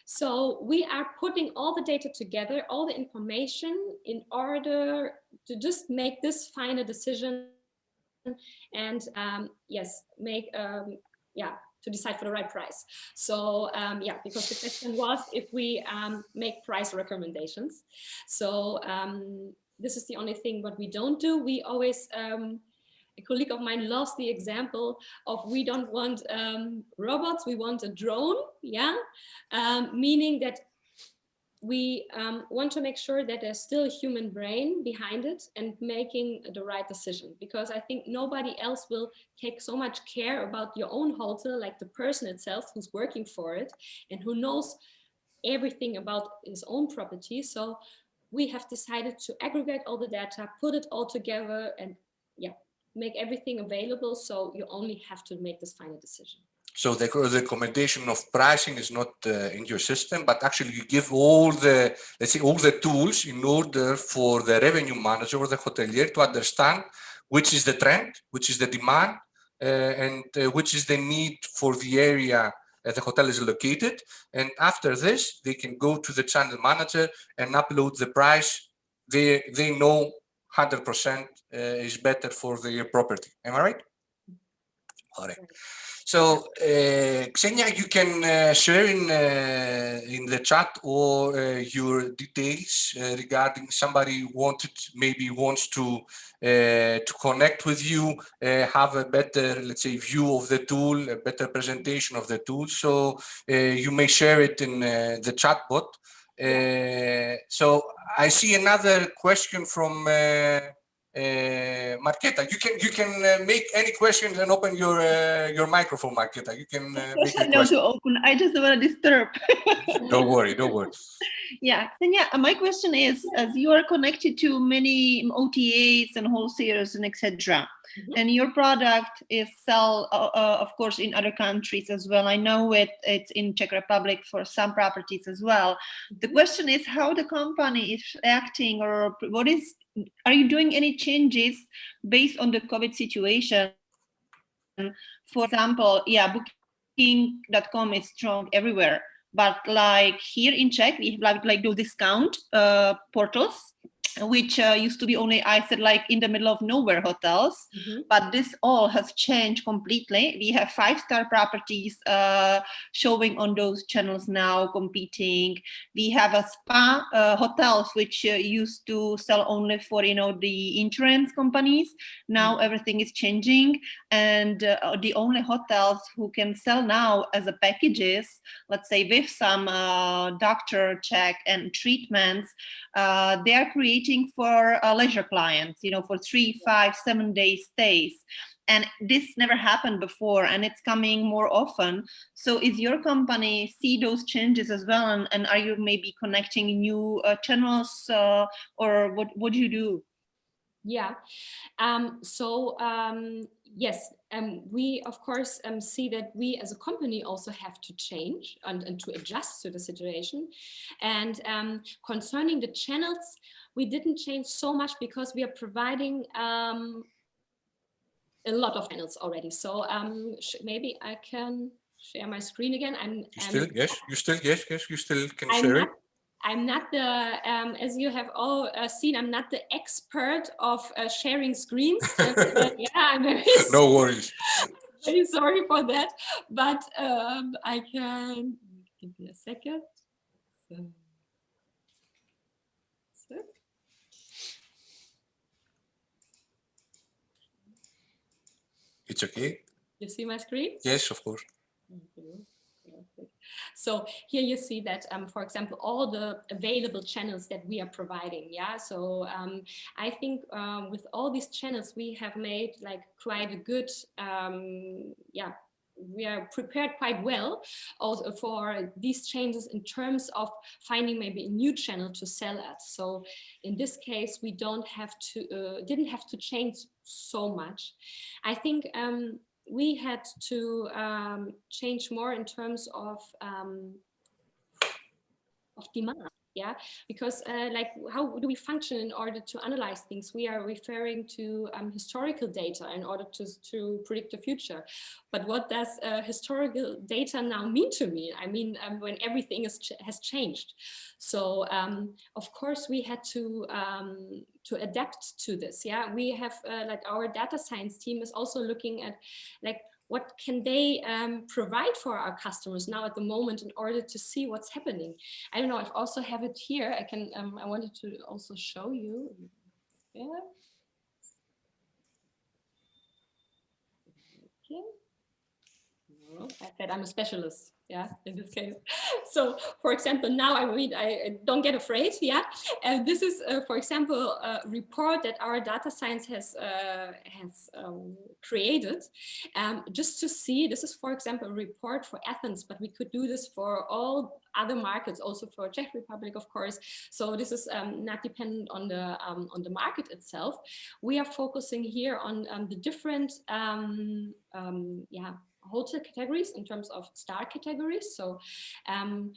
So we are putting all the data together, all the information, in order to just make this final decision and yes, make to decide for the right price. So because the question was if we make price recommendations. So this is the only thing what we don't do. We always a colleague of mine loves the example of we don't want robots, we want a drone, yeah, meaning that we want to make sure that there's still a human brain behind it and making the right decision, because I think nobody else will take so much care about your own hotel like the person itself who's working for it and who knows everything about his own property. So we have decided to aggregate all the data, put it all together, and yeah, make everything available, so you only have to make this final decision. So the recommendation of pricing is not in your system, but actually you give all the, let's say, all the tools in order for the revenue manager or the hotelier to understand which is the trend, which is the demand, and which is the need for the area the hotel is located. And after this, they can go to the channel manager and upload the price. They know 100% is better for their property. Am I right? All right. So, Xenia, you can share in the chat or your details regarding somebody maybe wants to connect with you, have a better, let's say, view of the tool, a better presentation of the tool. So you may share it in the chat bot. So I see another question from Marketa. You can make any questions and open your microphone, Marketa. You can make a question. To open. I just don't want to disturb. Don't worry. Yeah, Xenia, my question is, as you are connected to many OTAs and wholesalers and etc., and your product is sell, of course, in other countries as well. I know it's in Czech Republic for some properties as well. The question is how the company is acting, or are you doing any changes based on the COVID situation? For example, yeah, Booking.com is strong everywhere, but like here in Czech, we have like those discount portals, which used to be only, I said, like in the middle of nowhere hotels, but this all has changed completely. We have 5-star properties showing on those channels now, competing. We have a spa hotels, which used to sell only for, the insurance companies. Now everything is changing, and the only hotels who can sell now as a packages, let's say with some doctor check and treatments, they are creating for leisure clients, for 3, 5, 7 day stays. And this never happened before, and it's coming more often. So is your company see those changes as well? And are you maybe connecting new channels, or what do you do? Yeah. Yes, we of course see that we as a company also have to change and to adjust to the situation. And concerning the channels, we didn't change so much because we are providing a lot of channels already. So maybe I can share my screen again. You still can share it. I'm not the, as you have all seen, I'm not the expert of sharing screens. Yeah, I'm very no worries. Very sorry for that, but I can, give me a second. So. It's okay. You see my screen? Yes, of course. So here you see that, for example, all the available channels that we are providing. Yeah. So I think with all these channels, we have made like quite a good, we are prepared quite well also for these changes in terms of finding maybe a new channel to sell at. So in this case, we didn't have to change so much. I think we had to change more in terms of demand. Yeah, because like how do we function in order to analyze things? We are referring to historical data in order to predict the future. But what does historical data now mean to me? I mean, when everything has changed. So of course we had to adapt to this. Yeah, we have like our data science team is also looking at like what can they provide for our customers now at the moment in order to see what's happening. I don't know, I also have it here. I can, I wanted to also show you. Yeah. I said I'm a specialist, yeah, in this case. So, for example, now I don't get afraid, yeah. And this is, for example, a report that our data science has created, just to see. This is, for example, a report for Athens, but we could do this for all other markets, also for Czech Republic, of course. So this is not dependent on the market itself. We are focusing here on the different, hotel categories in terms of star categories. So, and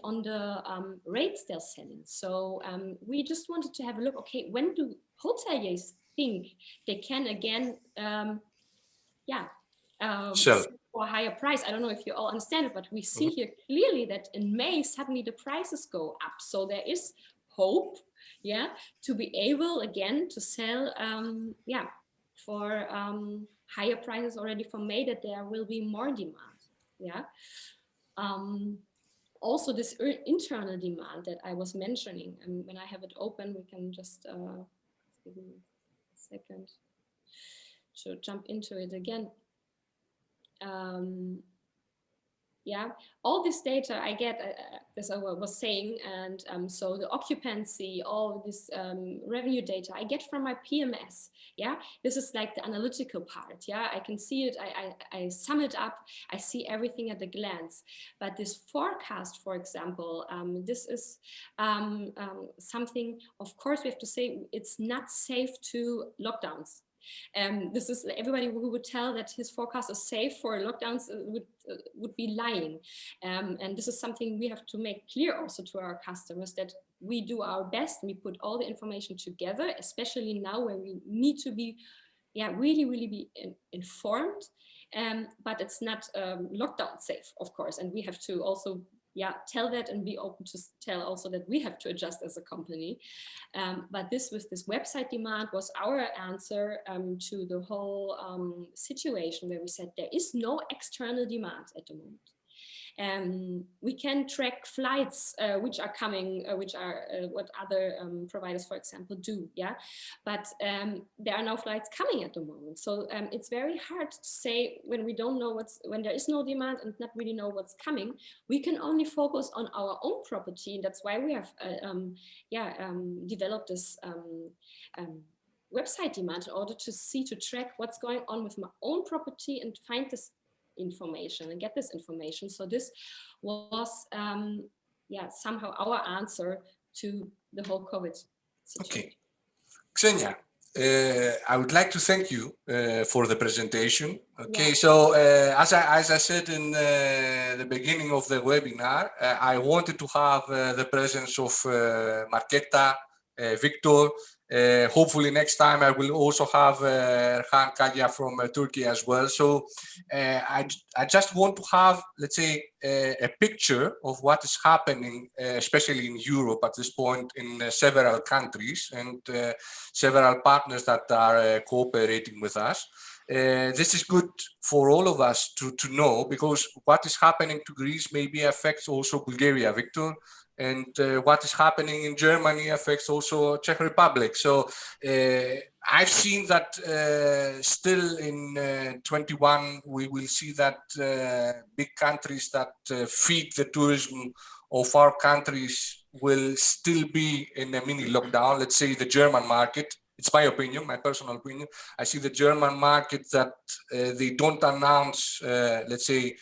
on the rates they're selling. So we just wanted to have a look, okay, when do hoteliers think they can again, Sell for a higher price? I don't know if you all understand it, but we see here clearly that in May, suddenly the prices go up. So there is hope, yeah, to be able again to sell, for higher prices already from May, that there will be more demand, yeah. Also this internal demand that I was mentioning, and when I have it open, we can just give me a second to jump into it again. Yeah, all this data I get, as I was saying, and so the occupancy, all this revenue data I get from my PMS. Yeah, this is like the analytical part. Yeah, I can see it, I sum it up, I see everything at a glance. But this forecast, for example, this is something, of course, we have to say it's not safe to lockdowns. This is everybody who would tell that his forecast is safe for lockdowns would be lying. And this is something we have to make clear also to our customers, that we do our best. We put all the information together, especially now when we need to be, really be informed. But it's not lockdown safe, of course. And we have to also tell that and be open to tell also that we have to adjust as a company. But this with this website demand was our answer to the whole situation, where we said there is no external demand at the moment. We can track flights which are coming, which are what other providers, for example, do. Yeah, but there are no flights coming at the moment. So it's very hard to say when we don't know when there is no demand and not really know what's coming. We can only focus on our own property, and that's why we have developed this website demand, in order to track what's going on with my own property and find this information and get this information. So this was somehow our answer to the whole COVID situation. Okay, Xenia, I would like to thank you for the presentation. Okay, so as I said in the beginning of the webinar, I wanted to have the presence of Marketa, Victor. Hopefully next time I will also have Erhan Kaya from Turkey as well. So I just want to have, let's say, a picture of what is happening, especially in Europe at this point, in several countries and several partners that are cooperating with us. This is good for all of us to know, because what is happening to Greece maybe affects also Bulgaria, Victor. And what is happening in Germany affects also Czech Republic. So I've seen that still in 21, we will see that big countries that feed the tourism of our countries will still be in a mini lockdown. Let's say the German market. It's my opinion, my personal opinion. I see the German market that they don't announce, let's say,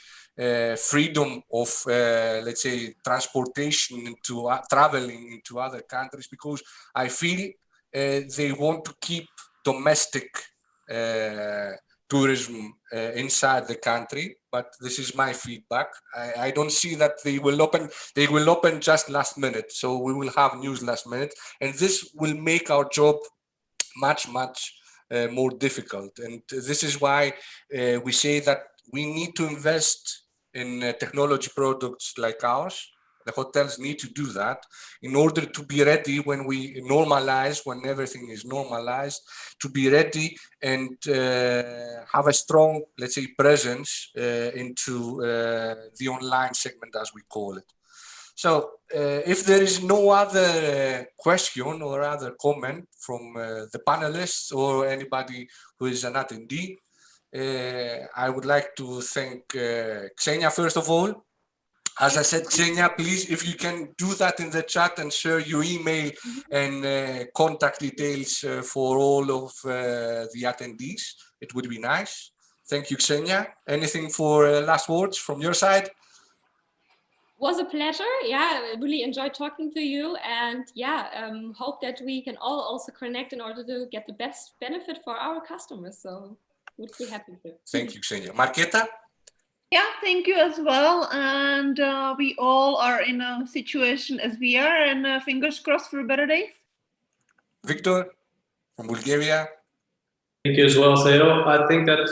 freedom of, let's say, transportation into traveling into other countries, because I feel they want to keep domestic tourism inside the country. But this is my feedback. I don't see that they will open. They will open just last minute, so we will have news last minute, and this will make our job much more difficult. And this is why we say that we need to invest in technology products like ours. The hotels need to do that in order to be ready when we normalize, when everything is normalized, to be ready and have a strong, let's say, presence into the online segment, as we call it. So if there is no other question or other comment from the panelists or anybody who is an attendee, I would like to thank Xenia first of all. As I said, Xenia, please, if you can do that in the chat and share your email and contact details for all of the attendees, it would be nice. Thank you, Xenia. Anything for last words from your side? Was a pleasure. Yeah, I really enjoyed talking to you, and yeah, hope that we can all also connect in order to get the best benefit for our customers. So would be happy to. Thank you, Xenia. Marketa? Yeah, thank you as well. And we all are in a situation as we are, and fingers crossed for better days. Victor from Bulgaria? Thank you as well, Theo. I think that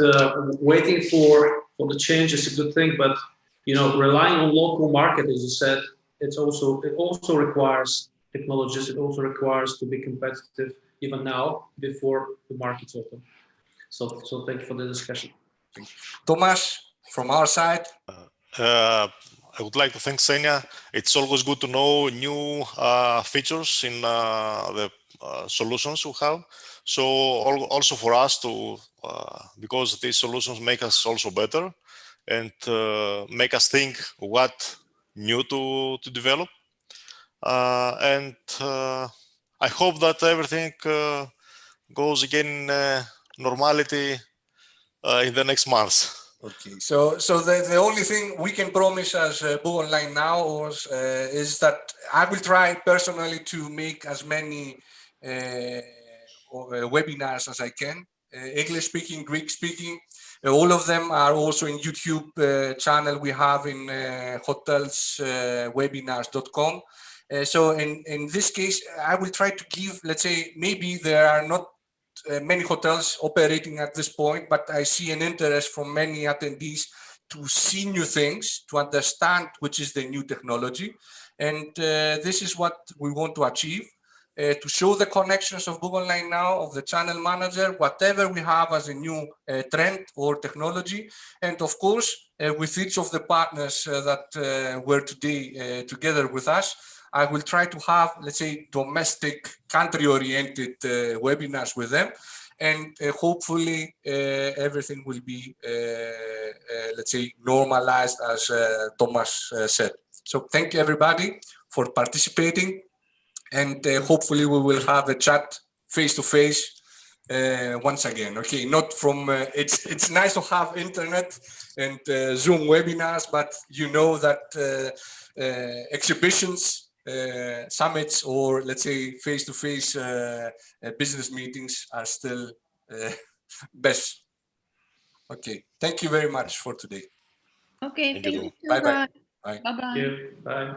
waiting for the change is a good thing, but relying on local market, as you said, it also requires technologies. It also requires to be competitive even now before the market's open. So thank you for the discussion. Thomas, from our side? I would like to thank Xenia. It's always good to know new features in the solutions we have. So also for us to, because these solutions make us also better and make us think what new to develop. And I hope that everything goes again in normality in the next months. Okay, so the only thing we can promise as Bookonlinenow is that I will try personally to make as many webinars as I can, English speaking, Greek speaking. All of them are also in YouTube channel we have in hotelswebinars.com. So in this case, I will try to give, let's say, maybe there are not many hotels operating at this point, but I see an interest from many attendees to see new things, to understand which is the new technology. And this is what we want to achieve, to show the connections of Bookonlinenow, of the channel manager, whatever we have as a new trend or technology. And of course, with each of the partners that were today together with us, I will try to have, let's say, domestic, country-oriented webinars with them, and hopefully everything will be, let's say, normalized, as Thomas said. So thank you, everybody, for participating, and hopefully we will have a chat face-to-face once again. Okay, not from, it's nice to have internet and Zoom webinars, but you know that exhibitions, summits, or let's say face-to-face business meetings are still best. Okay, thank you very much for today. Okay, Thank thank you. you. Bye-bye. Bye. Bye-bye. Thank you. Bye.